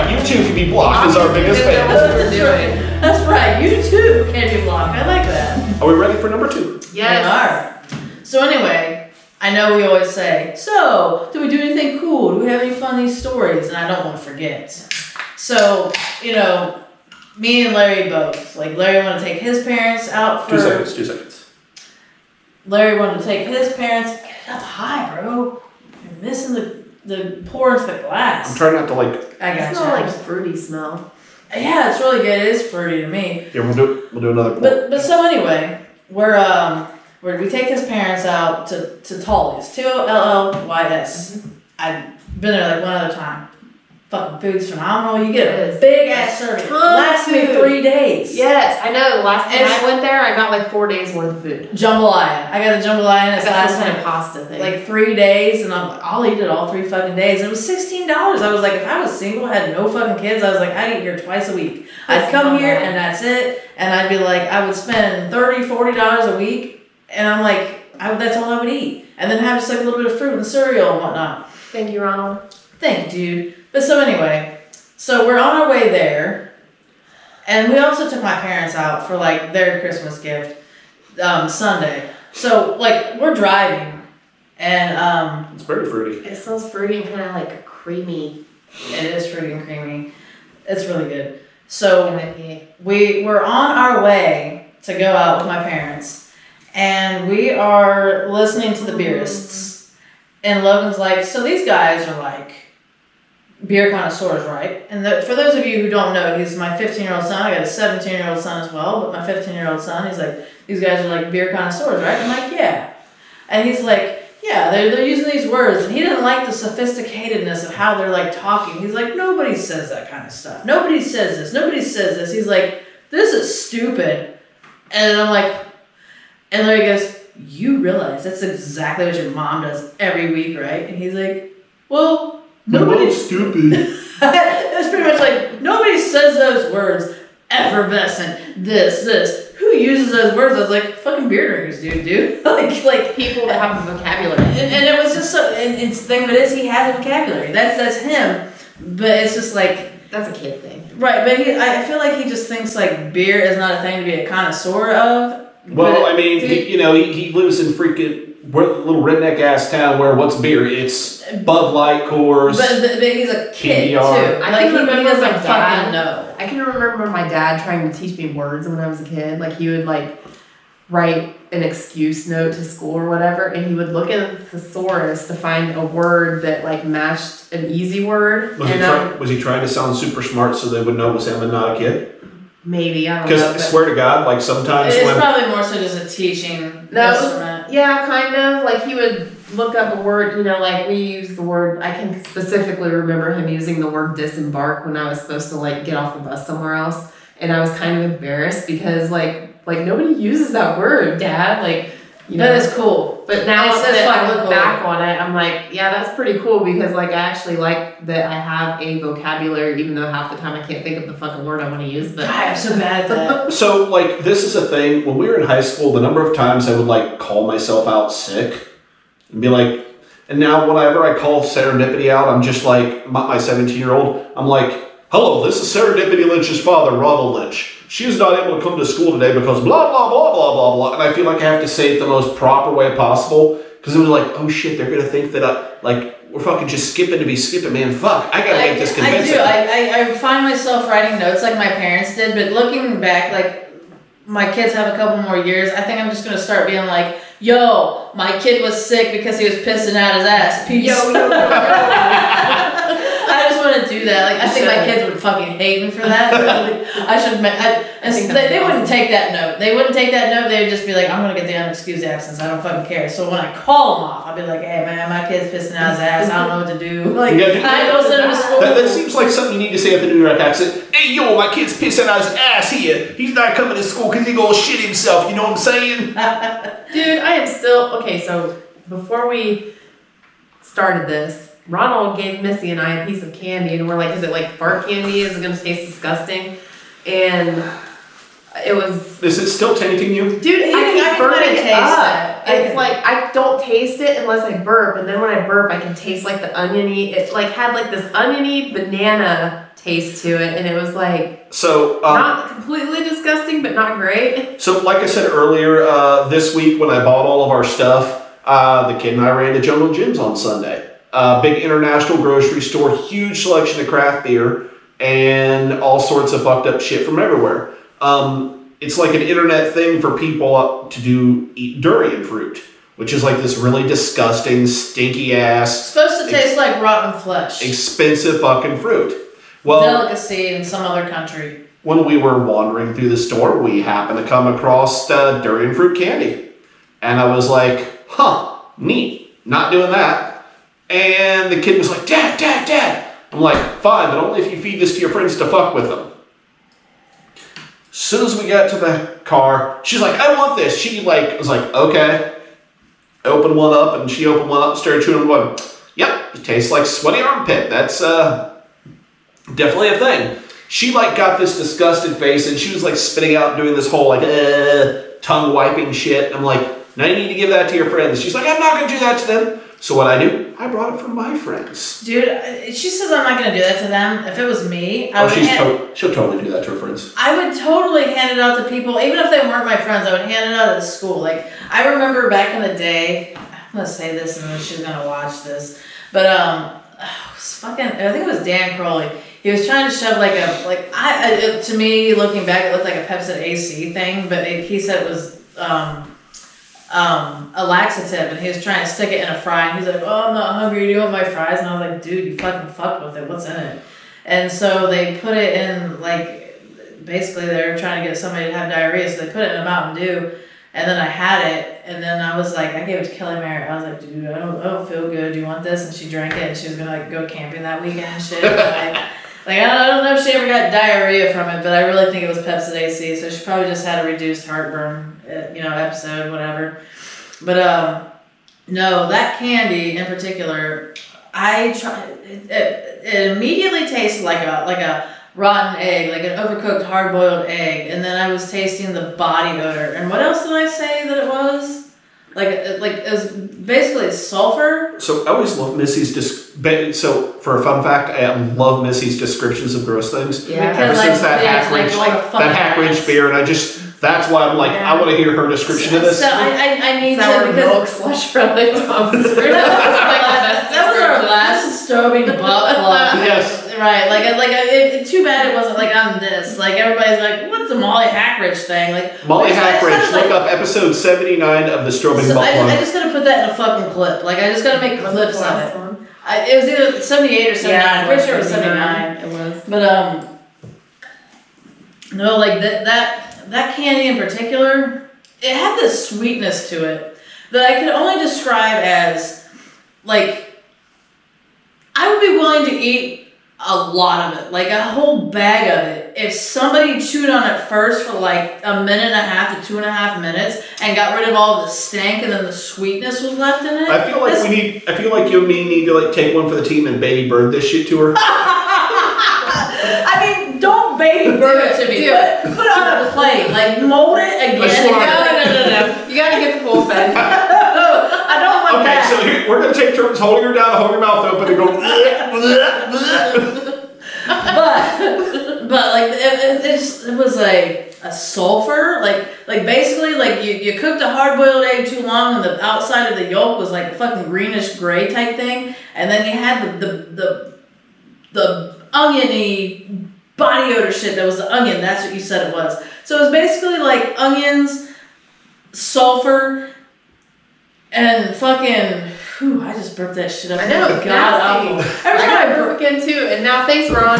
right. You too can be blocked as our biggest fan. That's right. You too can be blocked. I like that. Are we ready for number 2? Yes. We are. So anyway, I know we always say, so, do we do anything cool? Do we have any funny stories? And I don't want to forget. So, you know, me and Larry both. Like, Larry wanted to take his parents out for... 2 seconds. Larry wanted to take his parents... Get it up high, bro. You're missing the pour into the glass. I'm trying not to like... I got you. It's not like fruity smell. Yeah, it's really good. It is fruity to me. Yeah, we'll do another pour. But so anyway, we take his parents out to Tully's. Tullys. I've been there like one other time. Fucking food's phenomenal. You get a big ass serving. Lasts me 3 days. Yes, I know. The last time I went there, I got like 4 days worth of food. Jambalaya. I got a jambalaya and it's last some kind of pasta thing. Like 3 days, and I'll eat it all 3 fucking days. And it was $16. I was like, if I was single, had no fucking kids, I was like, I'd eat here twice a week. I'd come here and that's it. And I'd be like, I would spend $30, $40 a week, and I'm like, that's all I would eat. And then have just like a little bit of fruit and cereal and whatnot. Thank you, Ronald. Thank you, dude. But so anyway, so we're on our way there, and we also took my parents out for like their Christmas gift Sunday. So like we're driving, and it's very fruity. It smells fruity and kind of like creamy. It is fruity and creamy. It's really good. So we were on our way to go out with my parents, and we are listening to the Beerious, and Logan's like, so these guys are like beer connoisseurs, right? And for those of you who don't know, he's my 15-year-old son. I got a 17-year-old son as well, but my 15-year-old son, he's like, these guys are like beer connoisseurs, right? I'm like, yeah. And he's like, yeah, they're using these words, and he didn't like the sophisticatedness of how they're like talking. He's like, nobody says that kind of stuff. Nobody says this. Nobody says this. He's like, this is stupid. And I'm like, and Larry goes, you realize that's exactly what your mom does every week, right? And he's like, well, nobody's stupid. It's pretty much like, nobody says those words. Effervescent, this. Who uses those words? I was like, fucking beer drinkers, dude. like people that have a vocabulary. And it was just so, and the thing of it is, he has a vocabulary. That's him. But it's just like, that's a kid thing. Right, but I feel like he just thinks like beer is not a thing to be a connoisseur of. Well, I mean, he lives in freaking little redneck ass town where what's beer? It's Bud Light, Coors. But he's a kid PBR. too. I can remember he doesn't my fucking dad. know. I can remember my dad trying to teach me words when I was a kid. Like he would like write an excuse note to school or whatever, and he would look at the thesaurus to find a word that like matched an easy word. Was he trying to sound super smart so they would know it was him and not a kid? Maybe, I don't know. Because I swear to God, like sometimes it's probably more so just a teaching instrument. Yeah, kind of. Like he would look up a word, like we use the word, I can specifically remember him using the word disembark when I was supposed to like get off the bus somewhere else. And I was kind of embarrassed because like nobody uses that word, Dad. Like, that is cool. But now that I look back on it, I'm like, yeah, that's pretty cool because like I actually like that I have a vocabulary, even though half the time I can't think of the fucking word I want to use. But I'm so bad at that. So like this is a thing. When we were in high school, the number of times I would like call myself out sick and be like, and now whenever I call serendipity out, I'm just like my 17-year-old. I'm like, hello, this is Serendipity Lynch's father, Ronald Lynch. She is not able to come to school today because blah, blah, blah, blah, blah, blah. And I feel like I have to say it the most proper way possible because it was like, oh shit, they're going to think that we're fucking just skipping to be skipping, man. Fuck, I got to make this convincing. I find myself writing notes like my parents did, but looking back, like my kids have a couple more years, I think I'm just going to start being like, yo, my kid was sick because he was pissing out his ass. Peace. Yo. I just want to do that. Like, I think my kids would fucking hate me for that. They wouldn't take that note. They wouldn't take that note. They would just be like, I'm going to get the unexcused absence. I don't fucking care. So when I call them off, I'll be like, hey, man, my kid's pissing out his ass. I don't know what to do. Like, I don't send him to school. That seems like something you need to say at the New York accent. Hey, yo, my kid's pissing out his ass here. He's not coming to school because he's going to shit himself. You know what I'm saying? Dude, I am still... Okay, so before we started this, Ronald gave Missy and I a piece of candy, and we're like, is it like fart candy? Is it going to taste disgusting? And it was... Is it still tainting you? Dude, I can burp it up. It's like, I don't taste it unless I burp, and then when I burp, I can taste like the oniony... It like had like this oniony banana taste to it, and it was like So, not completely disgusting, but not great. so like I said earlier, this week when I bought all of our stuff, the kid and I ran to Jungle Jim's on Sunday. Big international grocery store, huge selection of craft beer, and all sorts of fucked up shit from everywhere. It's like an internet thing for people to eat durian fruit, which is like this really disgusting, stinky ass, It's supposed to taste like rotten flesh. expensive fucking fruit. Well, Delicacy in some other country. when we were wandering through the store, we happened to come across durian fruit candy. And I was like, huh, neat. Not doing that. And the kid was like, Dad. I'm like, fine, but only if you feed this to your friends to fuck with them. As soon as we got to the car, she's like, I want this. She was like, okay. I opened one up, and she opened one up and started chewing and going, yep, it tastes like sweaty armpit. That's definitely a thing. She got this disgusted face, and she was spitting out and doing this whole tongue wiping shit. I'm like, now you need to give that to your friends. She's like, I'm not gonna do that to them. So what I do, I brought it for my friends. Dude, she says I'm not gonna do that to them. If it was me, She'll totally do that to her friends. I would totally hand it out to people, even if they weren't my friends. I would hand it out at school. I remember back in the day. I'm gonna say this, and then she's gonna watch this. But it was fucking. I think it was Dan Crowley. He was trying to shove to me, looking back, it looked like a Pepsi AC thing, but he said it was a laxative, and he was trying to stick it in a fry, and he's like, oh, I'm not hungry, do you want my fries? And I was like, dude, you fucking fucked with it, what's in it? And so they put it in, basically they were trying to get somebody to have diarrhea, so they put it in a Mountain Dew, and then I had it, and then I was like, I gave it to Kelly Mary, I was like, dude, I don't feel good, do you want this? And she drank it, and she was gonna go camping that weekend and shit, I don't know if she ever got diarrhea from it, but I really think it was Pepsi AC, so she probably just had a reduced heartburn, episode, whatever. But no, that candy in particular, it immediately tasted like a rotten egg, like an overcooked hard-boiled egg, and then I was tasting the body odor. And what else did I say that it was? It was basically sulfur. So I always love Missy's so for a fun fact, I love Missy's descriptions of gross things. Yeah. Ever since that Hackridge beer, and that's why I'm like, I want to hear her description of this. So I need Sour to milk because slush from the that was our last Stovey butt plug. Yes. Right, too bad it wasn't on this. Everybody's like, what's the Molly Hackridge thing? Molly Hackridge, look up episode 79 of the Strobing Butt Plug. I just gotta put that in a fucking clip. I just gotta make clips of it. It was either 78 or 79. I'm pretty sure it was 79. It was. But no, that candy in particular, it had this sweetness to it that I could only describe as I would be willing to eat a lot of it, a whole bag of it, if somebody chewed on it first for a minute and a half to 2.5 minutes and got rid of all the stank and then the sweetness was left in it. I feel like you and me need to take one for the team and baby bird this shit to her. Don't baby bird it to me. Put it on a plate, mold it again. No. You gotta get the full thing. I don't want that. Okay, so here, we're gonna take turns holding her down, holding her mouth open, and go. but it was a sulfur, basically you cooked a hard boiled egg too long, and the outside of the yolk was a fucking greenish gray type thing, and then you had the oniony body odor shit that was the onion. That's what you said it was. So it was basically onions, sulfur, and fucking. Whew, I just burped that shit up. I know, it's God nasty. Every time I burp again too, and now thanks Ron,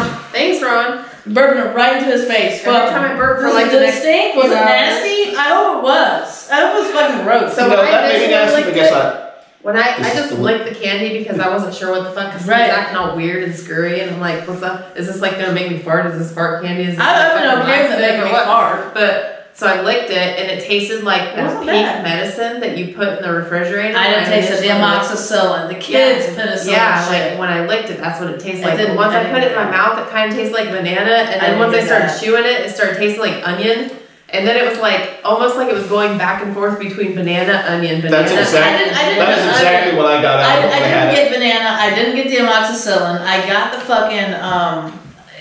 burping it right into his face. Every time I burp for was the it next stink? Was it nasty? I hope it was. I hope it was fucking gross. So That may be nasty, but guess what? When I just licked the candy because I wasn't sure what the fuck, because it was acting all weird and scurry, and I'm like, what's up? Is this gonna make me fart? Is this fart candy? Is this I don't know games that make me fart. But so I licked it, and it tasted like that pink bad. medicine that you put in the refrigerator. I didn't taste it. The amoxicillin. The kids penicillin. Yeah, when I licked it, that's what it tastes like. didn't- But once I I put it in didn't- my mouth, it kind of tastes like banana, and then I once I didn't started do that. chewing it, it started tasting like onion. And then it was almost like it was going back and forth between banana, onion, banana. That's exactly. I didn't That is exactly what I got out of it when I I had didn't it. get banana. I didn't get the amoxicillin. I got the fucking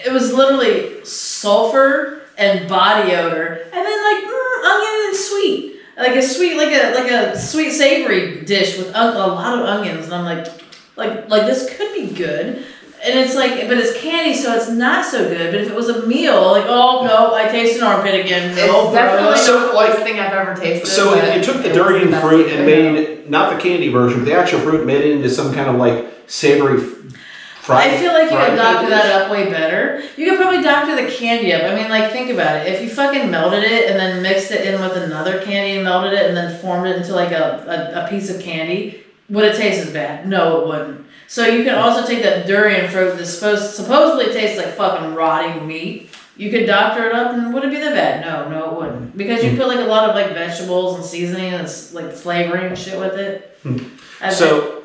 it was literally sulfur and body odor, and then like onion and sweet, like a sweet savory dish with a lot of onions, and I'm like this could be good. And it's like, but it's candy, so it's not so good. But if it was a meal, like, oh no, I taste an armpit again. No, It's definitely So, not the like- worst thing I've ever tasted. So but you took the it was durian best fruit you and could. made, not the candy version, but the actual fruit, made it into some kind of like savory fried. I feel like you fried could doctor dish. that up way better. You could probably doctor the candy up. I mean, like, think about it. If you fucking melted it and then mixed it in with another candy and melted it and then formed it into like a piece of candy, would it taste as bad? No, it wouldn't. So you can also take that durian fruit that supposedly tastes like fucking rotting meat. You could doctor it up and would it be that bad? No, it wouldn't. Because you put like a lot of like vegetables and seasoning and like flavoring and shit with it. I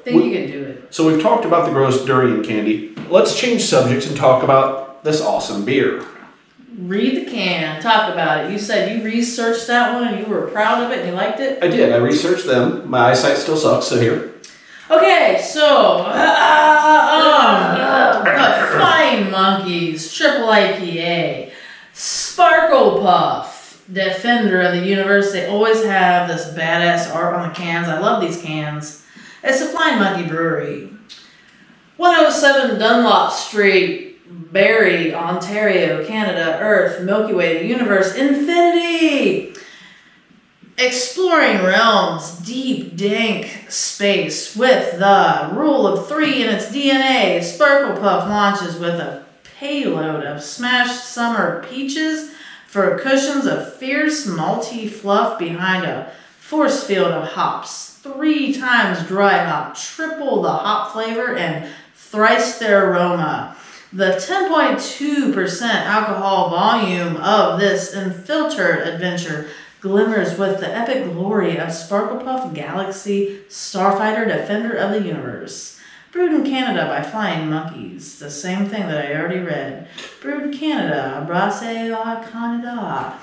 think you could do it. So we've talked about the gross durian candy. Let's change subjects and talk about this awesome beer. Read the can, talk about it. You said you researched that one and you were proud of it and you liked it? I did. I researched them. My eyesight still sucks, so here. Okay, so Flying Monkeys, Triple IPA, Sparkle Puff, Defender of the Universe. They always have this badass art on the cans. I love these cans. It's the Flying Monkey Brewery. 107 Dunlop Street, Barrie, Ontario, Canada, Earth, Milky Way, the Universe, Infinity. Exploring realms, deep, dank space with the rule of 3 in its DNA. Sparkle Puff launches with a payload of smashed summer peaches for cushions of fierce malty fluff behind a force field of hops. 3 times dry hop, triple the hop flavor and thrice their aroma. The 10.2% alcohol volume of this unfiltered adventure glimmers with the epic glory of Sparkle Puff Galaxy Starfighter Defender of the Universe. Brewed in Canada by Flying Monkeys. The same thing that I already read. Brewed Canada. Brasse à Canada.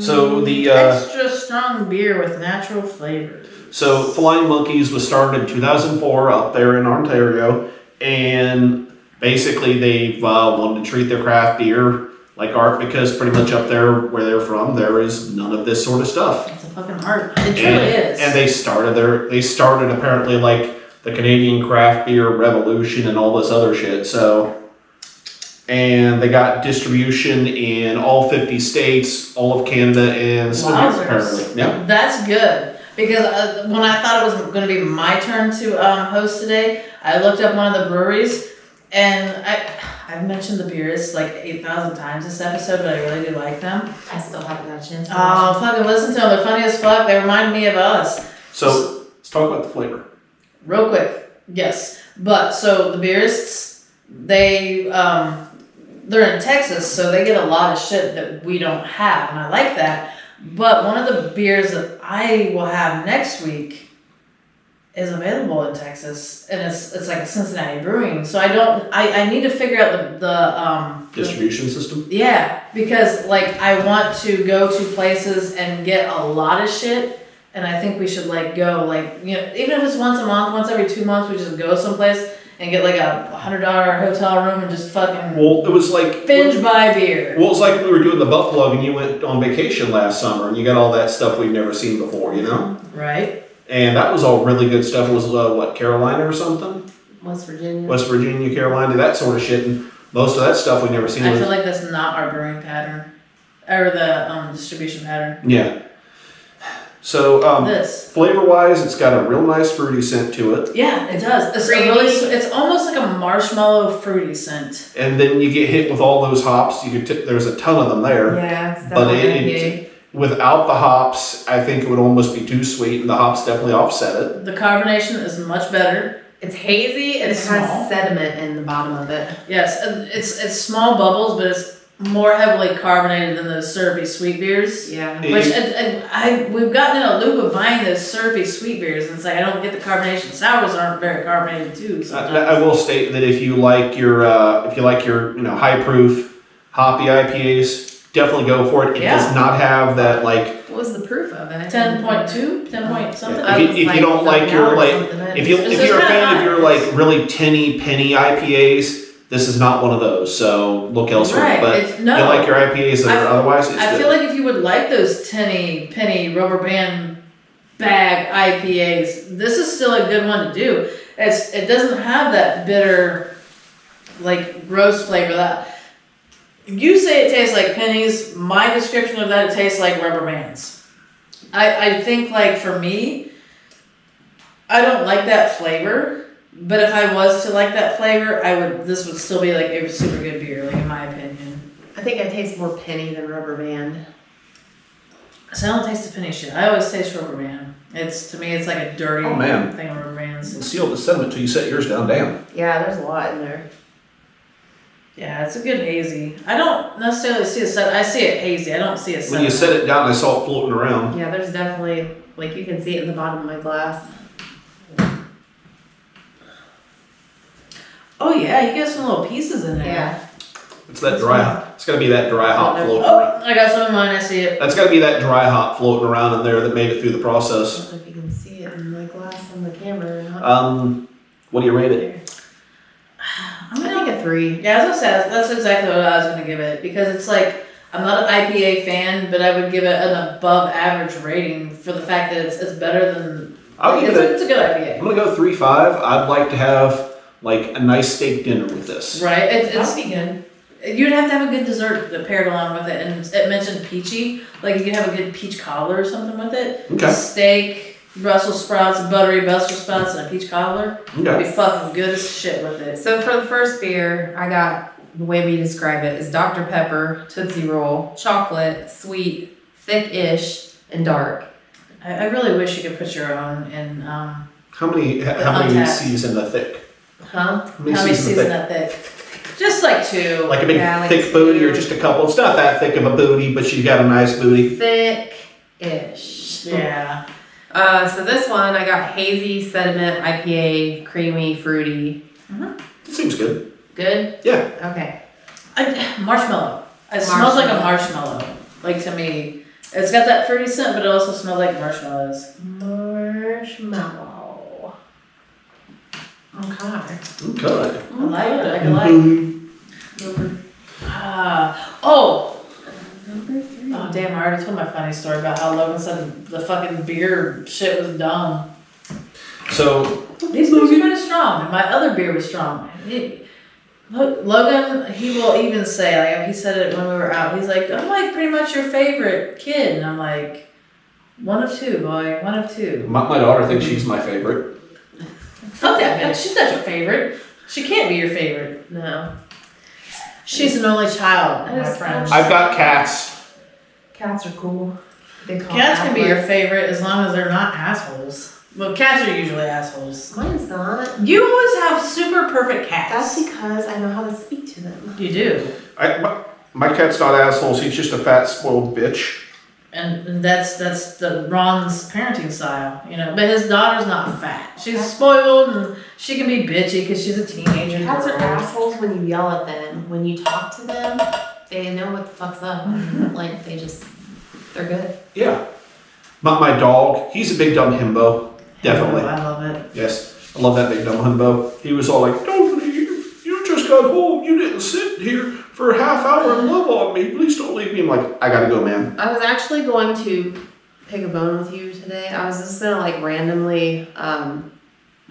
So the extra strong beer with natural flavors. So Flying Monkeys was started in 2004 up there in Ontario, and basically they've wanted to treat their craft beer like art because pretty much up there where they're from, there is none of this sort of stuff. It's a fucking art. It truly is. And they started apparently like the Canadian craft beer revolution and all this other shit. So, and they got distribution in all 50 states, all of Canada, and still here, apparently. Yeah. That's good. Because when I thought it was going to be my turn to host today, I looked up one of the breweries, and I've mentioned the Beerious like 8,000 times this episode, but I really do like them. I still haven't got a chance to Oh, fucking listen to them. They're funny as fuck. They remind me of us. So let's talk about the flavor. Real quick. Yes. But, so the Beerists, they're in Texas, so they get a lot of shit that we don't have, and I like that. But one of the beers that I will have next week is available in Texas, and it's like a Cincinnati brewing. So I need to figure out the Distribution system? Yeah, because like I want to go to places and get a lot of shit, and I think we should like go like, you know, even if it's once a month, once every 2 months, we just go someplace and get like a $100 hotel room and just fucking Well, it was like binge buy beer. Well, it's like we were doing the butt plug and you went on vacation last summer and you got all that stuff we've never seen before, you know? Right. And that was all really good stuff. It was what, Carolina or something? West Virginia. West Virginia, Carolina, that sort of shit. And most of that stuff we've never seen. I feel like that's not our brewing pattern or the distribution pattern. Yeah. So This. flavor-wise, it's got a real nice fruity scent to it. Yeah, it does. It's Creamy. it's almost like a marshmallow fruity scent. And then you get hit with all those hops. There's a ton of them there. Yeah, it's But definitely without the hops, I think it would almost be too sweet, and the hops definitely offset it. The carbonation is much better. It's hazy and It's it has small. sediment in the bottom of it. Yes, and it's small bubbles, but it's more heavily carbonated than those syrupy sweet beers. Yeah. Which we've gotten in a loop of buying those syrupy sweet beers, and it's like I don't get the carbonation. Sours aren't very carbonated too. I will state that if you like your high proof hoppy IPAs, definitely go for it. It Yeah. does not have that like. What was the proof of it? 10.2, 10 point something. If you don't like your like, if you're a fan of your like really tinny penny IPAs, This is not one of those, so look elsewhere. Right. But It's, you no. like your IPAs that are otherwise, it's I good. feel like if you would like those penny rubber band bag IPAs, this is still a good one to do. It doesn't have that bitter, like gross flavor that you say it tastes like pennies. My description of that, it tastes like rubber bands. I think like for me, I don't like that flavor. But if I was to like that flavor, this would still be like a super good beer, like in my opinion. I think I taste more penny than rubber band. So I don't taste the penny shit. I always taste rubber band. To me, it's like a dirty thing of rubber bands. It's sealed the sediment till you set yours down. Damn. Yeah, there's a lot in there. Yeah, it's a good hazy. I don't necessarily see a set. I see it hazy. I don't see a set. When you set it down, I saw it floating around. Yeah, there's definitely, like you can see it in the bottom of my glass. Oh yeah, you got some little pieces in there. Yeah. It's that dry. It's gotta be that dry hop floating Oh, around. I got some in mine. I see it. That's gotta be that dry hop floating around in there that made it through the I process. don't know if you can see it in my glass on the camera or not. What do you rate it? I'm I gonna think a 3. Yeah, as I said, that's exactly what I was gonna give it because it's like I'm not an IPA fan, but I would give it an above average rating for the fact that it's better than. It's a good IPA. I'm gonna go 3.5. I'd like to have like a nice steak dinner with this. Right, That'd be good. You'd have to have a good dessert that paired along with it, and it mentioned peachy. Like you could have a good peach cobbler or something with it. Okay. Steak, Brussels sprouts, buttery Brussels sprouts, and a peach cobbler. It'd Okay. be fucking good as shit with it. So for the first beer, I got, the way we describe it is Dr. Pepper, Tootsie Roll, chocolate, sweet, thick-ish, and dark. I really wish you could put your own in. How many Untapped. C's in the thick? Huh? How How many C's in that thick? Just like 2. Like a big Yeah, like thick booty or 2. just a couple? It's not that thick of a booty, but you got a nice booty. Thick-ish. Yeah. So this one, I got hazy sediment IPA, creamy, fruity. Seems good. Good? Yeah. Okay. Marshmallow. It smells like a marshmallow. Like to me, it's got that fruity scent, but it also smells like marshmallows. Marshmallow. Okay. Okay. I like it. I like. Oh. Number 3. Oh damn! I already told my funny story about how Logan said the fucking beer shit was dumb. So These beers are kind of strong, and my other beer was strong. Look, Logan, he will even say, like, he said it when we were out. He's like, I'm like pretty much your favorite kid, and I'm like, one of two, boy, one of two. my daughter thinks she's my favorite. Fuck that bitch. She's not your favorite. She can't be your favorite. No. She's an only child, my friend. I've got cats. Cats are cool. They call Cats can be your outlets. favorite as long as they're not assholes. Well, cats are usually assholes. Mine's not. You always have super perfect That's cats. because I know how to speak to them. You do. My cat's not assholes. He's just a fat, spoiled bitch. And that's the Ron's parenting style, you know. But his daughter's not fat. She's spoiled and she can be bitchy because she's a teenager. Cats are girl. assholes when you yell at them. When you talk to them, they know what the fuck's up. Like, they're good. Yeah. My dog, he's a big dumb himbo. Definitely. I love it. Yes. I love that big dumb himbo. He was all like, don't leave. You just got home. You didn't sit here for a half hour and love on me. Please don't leave me. I'm like, I gotta go, man. I was actually going to pick a bone with you today. I was just gonna like randomly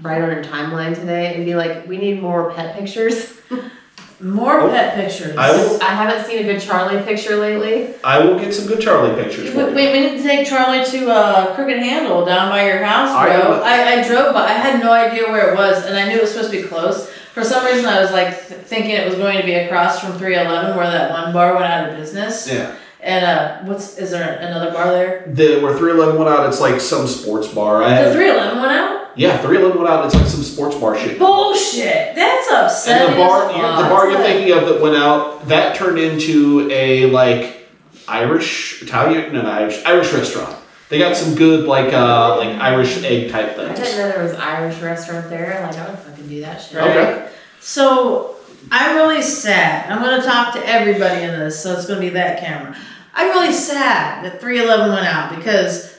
write on your timeline today and be like, we need more pet pictures. More Oh, pet pictures. I will- I haven't seen a good Charlie picture lately. I will get some good Charlie pictures for Wait, you. we need to take Charlie to Crooked Handle down by your house, I bro. will. I drove by. I had no idea where it was, and I knew it was supposed to be close. For some reason, I was like thinking it was going to be across from 311, where that one bar went out of business. Yeah. And is there another bar there? Where 311 went out, it's like some sports bar. The 311 went out? Yeah, 311 went out, it's like some sports bar shit. Bullshit. That's upsetting. And the bar, as fuck. the bar you're thinking of that went out, that turned into a like Irish restaurant. They got some good like Irish egg type I things. didn't know there was an Irish restaurant there. Like, I would fucking do that shit. Okay. So I'm really sad. I'm going to talk to everybody in this, so it's going to be that camera. I'm really sad that 311 went out because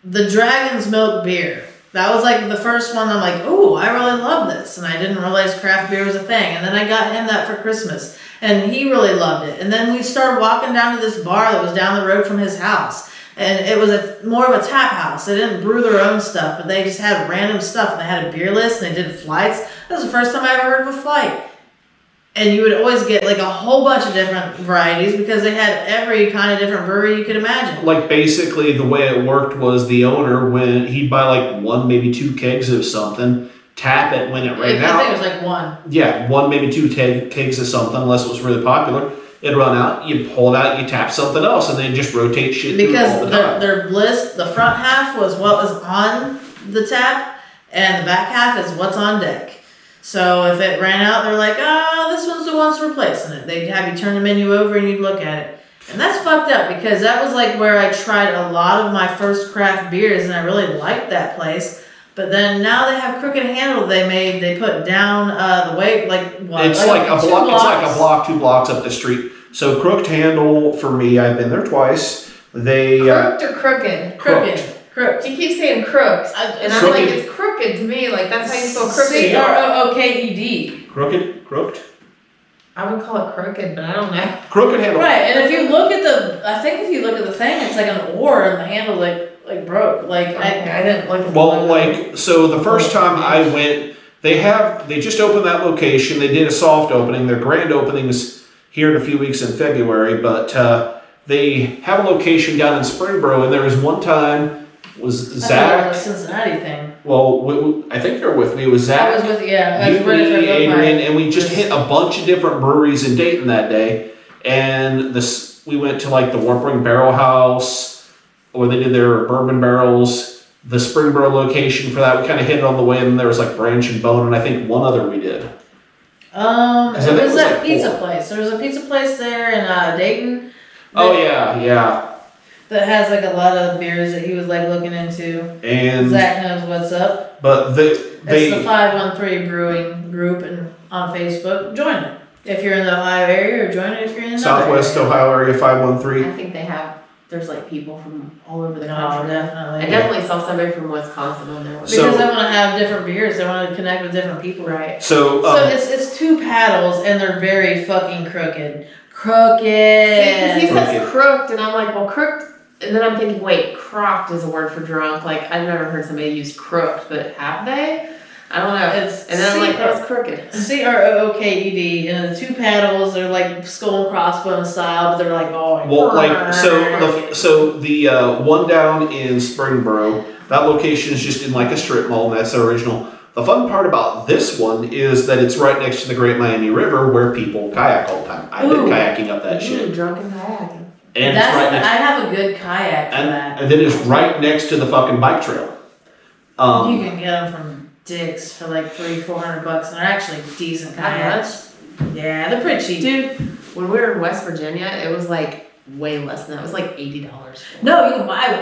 the Dragon's Milk beer That was like the first one. I'm like, ooh, I really love this. And I didn't realize craft beer was a thing. And then I got him that for Christmas. And he really loved it. And then we started walking down to this bar that was down the road from his house. And it was more of a tap house. They didn't brew their own stuff, but they just had random stuff. And they had a beer list and they did flights. That was the first time I ever heard of a flight. And you would always get like a whole bunch of different varieties because they had every kind of different brewery you could imagine. Like basically the way it worked was the owner, when he'd buy like 1, maybe 2 kegs of something, tap it when it ran out. I think it was like 1. Yeah, 1, maybe 2 kegs of something, unless it was really popular. It'd run out, you pull it out, you tap something else, and then just rotate shit through all the time. Because their list, the front half was what was on the tap, and the back half is what's on deck. So if it ran out, they're like, this one's the one's replacing it. They'd have you turn the menu over and you'd look at it. And that's fucked up because that was like where I tried a lot of my first craft beers and I really liked that place. But then now they have Crooked Handle they put down the way, like what? It's like a block, it's like a block, 2 blocks up the street. So Crooked Handle, for me, I've been there twice. They Crooked or crooked? Crooked. He keeps saying crooks, and I'm like, it's crooked to me. Like that's how you spell crooked. Crooked. Crooked? I would call it crooked, but I don't know. Crooked Handle. Right, and if you look at the thing, it's like an oar, and the handle like broke. Like I didn't look at the Well, logo. like, so the first time I went, they just opened that location. They did a soft opening. Their grand opening is here in a few weeks in February, but they have a location down in Springboro, and there was one time, was Zach, the Cincinnati thing. well, I think you were with me. It was Zach, I was with I was you, ready me, for Adrian, and we just hit a bunch of different breweries in Dayton that day. And we went to like the Warpring Barrel House, where they did their bourbon barrels. The Springboro location for that, we kind of hit it on the way, and there was like Branch and Bone, and I think one other we did. It was think it was that like pizza 4. place. There was a pizza place there in Dayton. Oh yeah. That has like a lot of beers that he was like looking into. And Zach knows what's up. but It's the 513 Brewing Group and on Facebook. Join it if you're in the Ohio area, or join it if you're in the Southwest Ohio area 513. I think there's like people from all over the No, country. definitely. I definitely saw somebody from Wisconsin on there. Because So- they want to have different beers. They want to connect with different people. Right. So, So it's 2 paddles and they're very fucking crooked. Crooked. Because he says Crooked. crooked, and I'm like, well, crooked. And then I'm thinking, wait, crocked is a word for drunk. Like, I've never heard somebody use crooked, but have they? I don't know. And then I'm like, that was crooked. CROOKED, and the 2 paddles, they're like skull and crossbones style, but they're like, oh, well, like, so the one down in Springboro, that location is just in like a strip mall, and that's the original. The fun part about this one is that it's right next to the Great Miami River, where people kayak all the time. I've been kayaking up that shit. Drunk and kayaking. And it's right next. I have a good kayak for that. And then it's right next to the fucking bike trail. You can get them from Dick's for like $300-400, and they're actually decent kayaks. Yeah, they're pretty cheap. Dude, when we were in West Virginia, it was like way less than that. It was like $80. No, you can buy one.